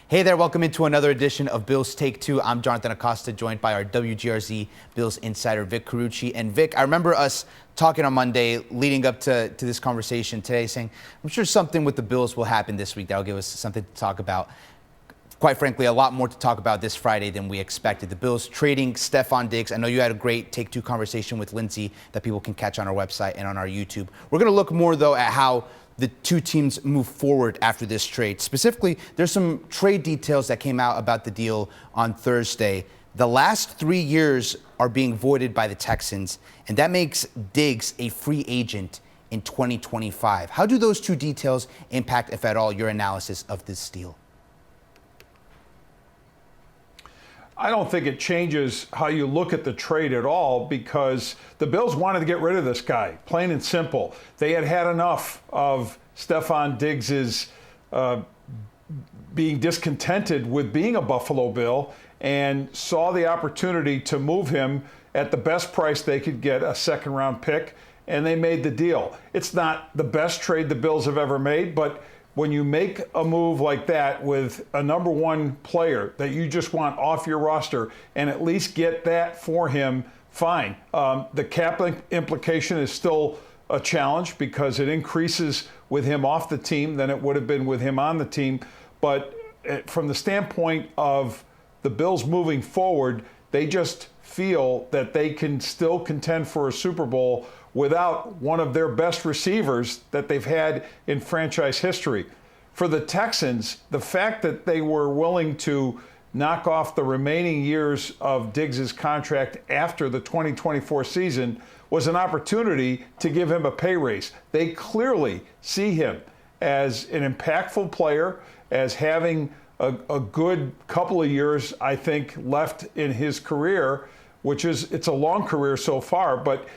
Hey there, welcome into another edition of Bills Take Two. I'm Jonathan Acosta, joined by our WGRZ Bills insider, Vic Carucci. And Vic, I remember us talking on Monday leading up to this conversation today, saying, I'm sure something with the Bills will happen this week that will give us something to talk about. Quite frankly, a lot more to talk about this Friday than we expected. The Bills trading Stefon Diggs. I know you had a great Take Two conversation with Lindsay that people can catch on our website and on our YouTube. We're going to look more, though, at how the two teams move forward after this trade. Specifically, there's some trade details that came out about the deal on Thursday. The last 3 years are being voided by the Texans, and that makes Diggs a free agent in 2025. How do those two details impact, if at all, your analysis of this deal? I don't think it changes how you look at the trade at all, because the Bills wanted to get rid of this guy, plain and simple. They had had enough of Stefon Diggs's being discontented with being a Buffalo Bill and saw the opportunity to move him at the best price they could get, a second-round pick, and they made the deal. It's not the best trade the Bills have ever made, but when you make a move like that with a number one player that you just want off your roster and at least get that for him, fine. The cap implication is still a challenge because it increases with him off the team than it would have been with him on the team. But from the standpoint of the Bills moving forward, they just feel that they can still contend for a Super Bowl without one of their best receivers that they've had in franchise history. For the Texans, the fact that they were willing to knock off the remaining years of Diggs' contract after the 2024 season was an opportunity to give him a pay raise. They clearly see him as an impactful player, as having a good couple of years, I think, left in his career, it's a long career so far, but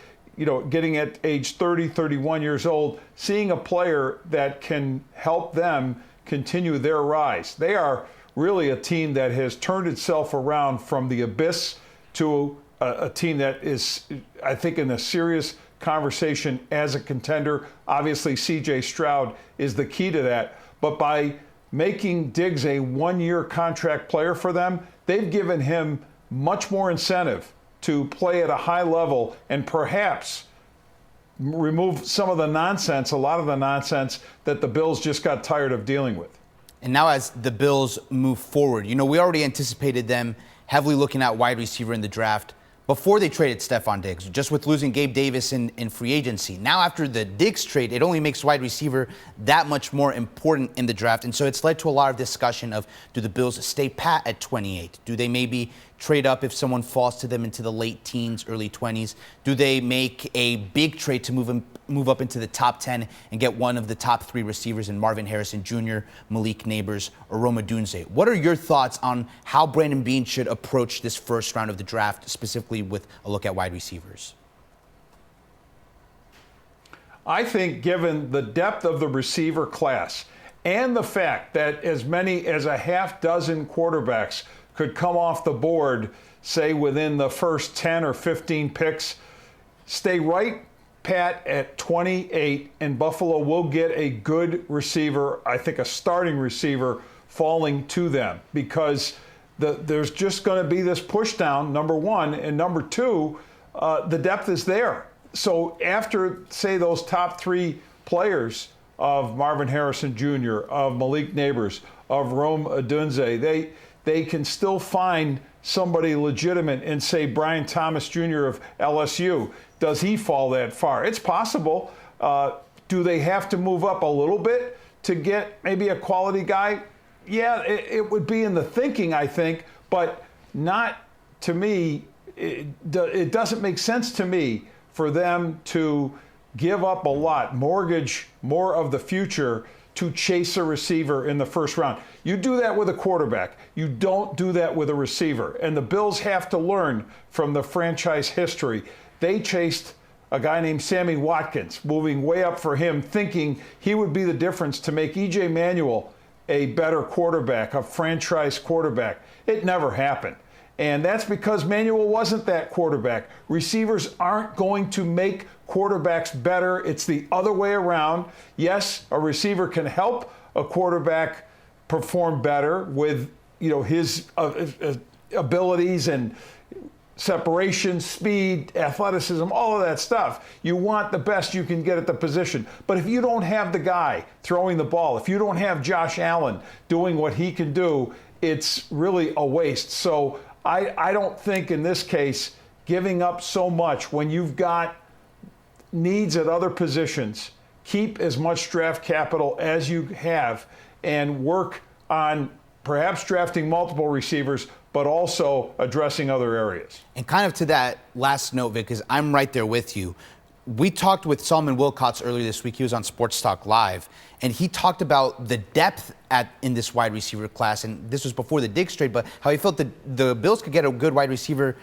getting at age 30, 31 years old, seeing a player that can help them continue their rise. They are really a team that has turned itself around from the abyss to a team that is, I think, in a serious conversation as a contender. Obviously, C.J. Stroud is the key to that. But by making Diggs a one-year contract player for them, they've given him much more incentive to play at a high level and perhaps remove some of the nonsense, a lot of the nonsense that the Bills just got tired of dealing with. And now as the Bills move forward, we already anticipated them heavily looking at wide receiver in the draft before they traded Stefon Diggs, just with losing Gabe Davis in free agency. Now after the Diggs trade, it only makes wide receiver that much more important in the draft. And so it's led to a lot of discussion of, do the Bills stay pat at 28? Do they maybe trade up if someone falls to them into the late teens, early 20s? Do they make a big trade to move up into the top 10 and get one of the top three receivers in Marvin Harrison Jr., Malik Neighbors, or Rome Odunze? What are your thoughts on how Brandon Beane should approach this first round of the draft, specifically with a look at wide receivers? I think given the depth of the receiver class and the fact that as many as a half dozen quarterbacks could come off the board, say within the first 10 or 15 picks, stay right pat at 28, and Buffalo will get a good receiver, I think a starting receiver, falling to them, because there's just going to be this push down, number one, and number two, the depth is there. So after, say, those top three players of Marvin Harrison Jr., of Malik Neighbors, of Rome Odunze, they can still find somebody legitimate and say Brian Thomas Jr. of LSU. Does he fall that far? It's possible. Do they have to move up a little bit to get maybe a quality guy? Yeah, it would be in the thinking, I think, but not to me. It doesn't make sense to me for them to give up a lot, mortgage more of the future to chase a receiver in the first round. You do that with a quarterback. You don't do that with a receiver. And the Bills have to learn from the franchise history. They chased a guy named Sammy Watkins, moving way up for him, thinking he would be the difference to make E.J. Manuel a better quarterback, a franchise quarterback. It never happened. And that's because Manuel wasn't that quarterback. Receivers aren't going to make quarterbacks better. It's the other way around. Yes, a receiver can help a quarterback perform better with his abilities and separation, speed, athleticism, all of that stuff. You want the best you can get at the position. But if you don't have the guy throwing the ball, if you don't have Josh Allen doing what he can do, it's really a waste. So I don't think in this case giving up so much when you've got needs at other positions. Keep as much draft capital as you have and work on perhaps drafting multiple receivers, but also addressing other areas. And kind of to that last note, Vic, because I'm right there with you. We talked with Solon Wilcot earlier this week. He was on Sports Talk Live, and he talked about the depth in this wide receiver class, and this was before the Diggs trade, but how he felt that the Bills could get a good wide receiver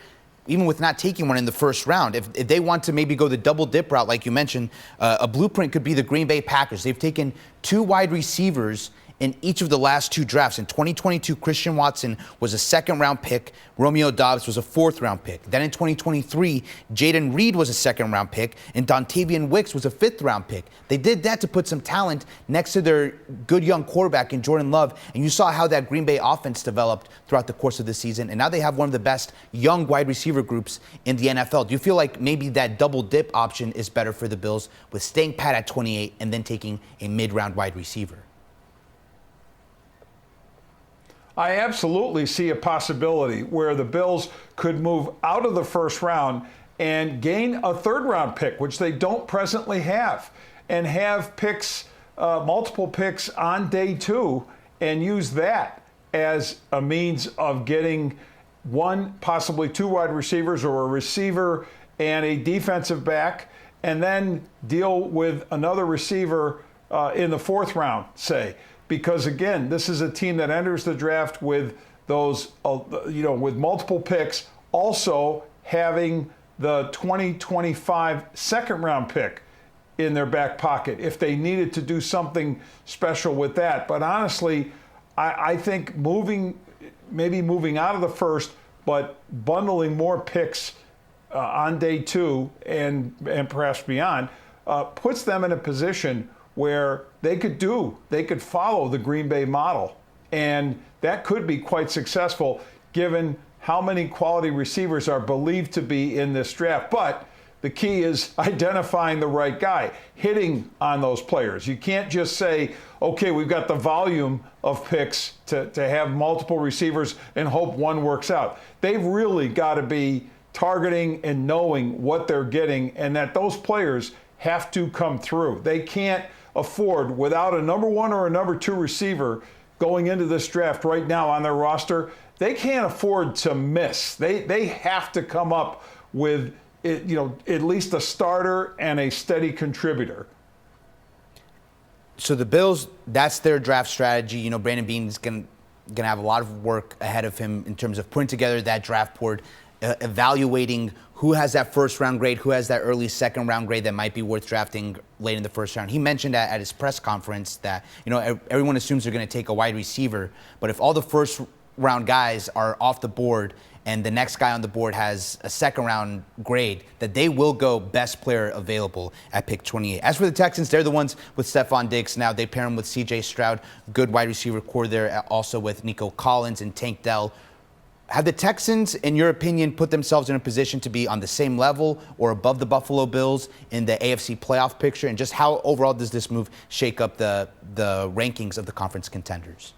even with not taking one in the first round. If they want to maybe go the double dip route, like you mentioned, a blueprint could be the Green Bay Packers. They've taken 2 wide receivers in each of the last 2 drafts. In 2022, Christian Watson was a second-round pick. Romeo Doubs was a fourth-round pick. Then in 2023, Jaden Reed was a second-round pick, and Dontavian Wicks was a fifth-round pick. They did that to put some talent next to their good young quarterback in Jordan Love, and you saw how that Green Bay offense developed throughout the course of the season, and now they have one of the best young wide receiver groups in the NFL. Do you feel like maybe that double-dip option is better for the Bills with staying pat at 28 and then taking a mid-round wide receiver? I absolutely see a possibility where the Bills could move out of the first round and gain a third-round pick, which they don't presently have, and have picks, multiple picks on day 2, and use that as a means of getting 1, possibly 2 wide receivers or a receiver and a defensive back, and then deal with another receiver in the 4th round, say. Because again, this is a team that enters the draft with those, with multiple picks, also having the 2025 second-round pick in their back pocket if they needed to do something special with that. But honestly, I think maybe moving out of the first, but bundling more picks on day 2 and perhaps beyond, puts them in a position where they could follow the Green Bay model. And that could be quite successful given how many quality receivers are believed to be in this draft. But the key is identifying the right guy, hitting on those players. You can't just say, okay, we've got the volume of picks to have multiple receivers and hope one works out. They've really got to be targeting and knowing what they're getting, and that those players have to come through. They can't afford, without a number 1 or a number 2 receiver going into this draft right now on their roster, they can't afford to miss. They have to come up with at least a starter and a steady contributor. So the Bills, that's their draft strategy. Brandon Beane's going to have a lot of work ahead of him in terms of putting together that draft board, evaluating who has that first-round grade, who has that early second-round grade that might be worth drafting late in the first round. He mentioned at his press conference that, everyone assumes they're going to take a wide receiver, but if all the first-round guys are off the board and the next guy on the board has a second-round grade, that they will go best player available at pick 28. As for the Texans, they're the ones with Stefon Diggs now. They pair him with C.J. Stroud, good wide receiver core there, also with Nico Collins and Tank Dell. Have the Texans, in your opinion, put themselves in a position to be on the same level or above the Buffalo Bills in the AFC playoff picture? And just how overall does this move shake up the rankings of the conference contenders?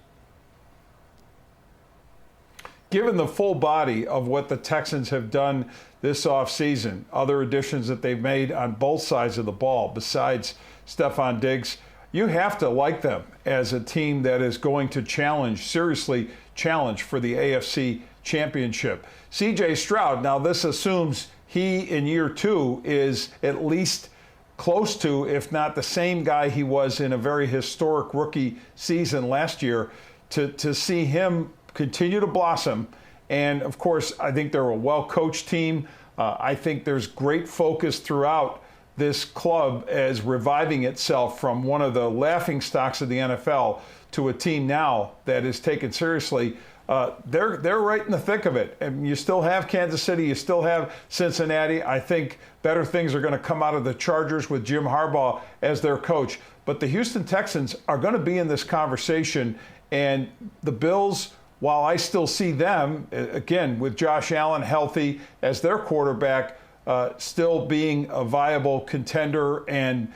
Given the full body of what the Texans have done this offseason, other additions that they've made on both sides of the ball besides Stefon Diggs, you have to like them as a team that is going to seriously challenge for the AFC Championship. C.J. Stroud, now this assumes he in year 2 is at least close to, if not the same guy he was in a very historic rookie season last year, to see him continue to blossom. And of course, I think they're a well-coached team. I think there's great focus throughout this club as reviving itself from one of the laughing stocks of the NFL to a team now that is taken seriously. They're right in the thick of it. And you still have Kansas City, you still have Cincinnati. I think better things are going to come out of the Chargers with Jim Harbaugh as their coach. But the Houston Texans are going to be in this conversation, And the Bills, while I still see them, again, with Josh Allen healthy as their quarterback, still being a viable contender and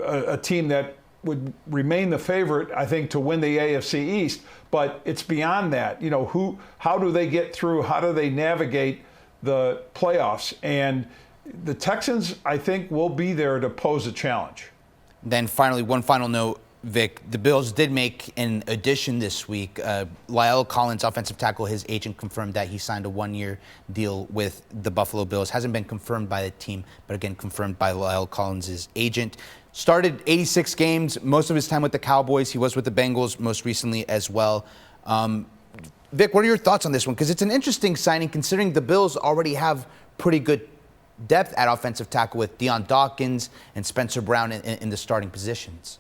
a team that would remain the favorite, I think, to win the AFC East. But it's beyond that. You know, how do they get through? How do they navigate the playoffs? And the Texans, I think, will be there to pose a challenge. Then finally, one final note, Vic. The Bills did make an addition this week. La'el Collins, offensive tackle, his agent confirmed that he signed a one-year deal with the Buffalo Bills. Hasn't been confirmed by the team, but again, confirmed by La'el Collins' agent. Started 86 games, most of his time with the Cowboys. He was with the Bengals most recently as well. Vic, what are your thoughts on this one? Because it's an interesting signing considering the Bills already have pretty good depth at offensive tackle with Deion Dawkins and Spencer Brown in the starting positions.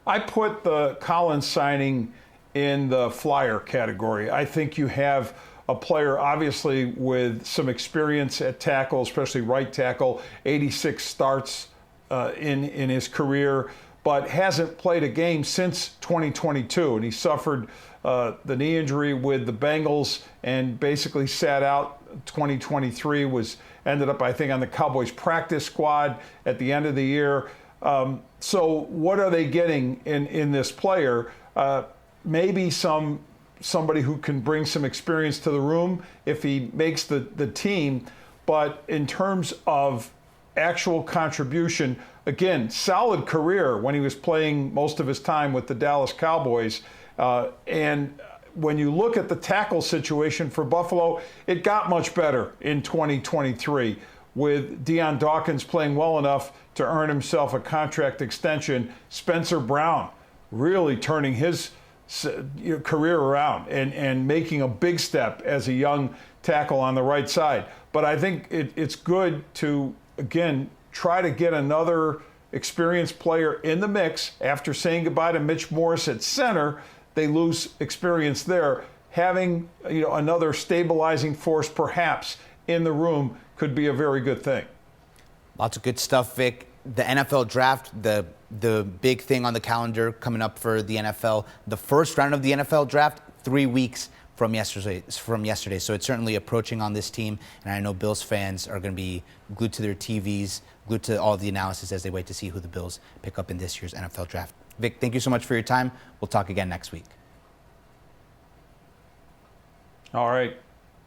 I put the Collins signing in the flyer category. I think you have a player, obviously, with some experience at tackle, especially right tackle, 86 starts in his career, but hasn't played a game since 2022. And he suffered the knee injury with the Bengals and basically sat out 2023, ended up, I think, on the Cowboys practice squad at the end of the year. So what are they getting in this player? Maybe somebody who can bring some experience to the room if he makes the team. But in terms of actual contribution, again, solid career when he was playing most of his time with the Dallas Cowboys. And when you look at the tackle situation for Buffalo, it got much better in 2023 with Deion Dawkins playing well enough to earn himself a contract extension. Spencer Brown really turning his career around and making a big step as a young tackle on the right side. But I think it's good to, again, try to get another experienced player in the mix. After saying goodbye to Mitch Morse at center, they lose experience there. Having another stabilizing force perhaps in the room could be a very good thing. Lots of good stuff, Vic. The NFL draft, the big thing on the calendar coming up for the NFL, the first round of the NFL draft, 3 weeks from yesterday. So it's certainly approaching on this team, and I know Bills fans are going to be glued to their TVs, glued to all the analysis as they wait to see who the Bills pick up in this year's NFL draft. Vic, thank you so much for your time. We'll talk again next week. All right.